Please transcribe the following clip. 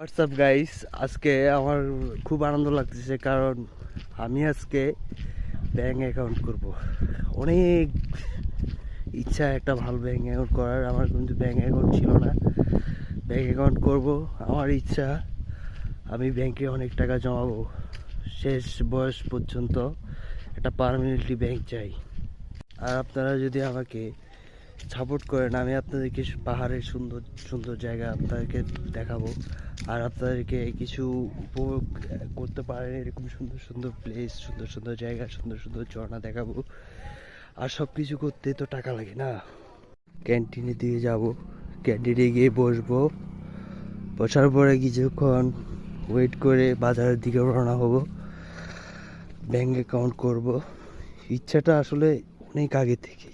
WhatsApp guys, আজকে আমার খুব আনন্দ লাগতেছে কারণ আমি আজকে ব্যাঙ্ক অ্যাকাউন্ট করব। অনেক ইচ্ছা একটা ভালো ব্যাঙ্ক অ্যাকাউন্ট করার। আমার কিন্তু ব্যাঙ্ক অ্যাকাউন্ট ছিল না, ব্যাঙ্ক অ্যাকাউন্ট করব। আমার ইচ্ছা আমি ব্যাংকে অনেক টাকা জমাবো, শেষ বয়স পর্যন্ত একটা পার্মানেন্টলি ব্যাংক চাই। আর আপনারা যদি আমাকে সাপোর্ট করেন, আমি আপনাদেরকে পাহাড়ের সুন্দর সুন্দর জায়গা আপনাদেরকে দেখাবো, আর আপনাদেরকে কিছু উপভোগ করতে পারেন এরকম সুন্দর সুন্দর প্লেস, সুন্দর সুন্দর জায়গা, সুন্দর সুন্দর ঝর্ণা দেখাবো। আর সব কিছু করতে তো টাকা লাগে না। ক্যান্টিনে দিয়ে যাব, ক্যান্টিনে গিয়ে বসবো, বসার পরে কিছুক্ষণ ওয়েট করে বাজারের দিকে রওনা হব, ব্যাঙ্ক অ্যাকাউন্ট করব। ইচ্ছাটা আসলে অনেক আগে থেকে।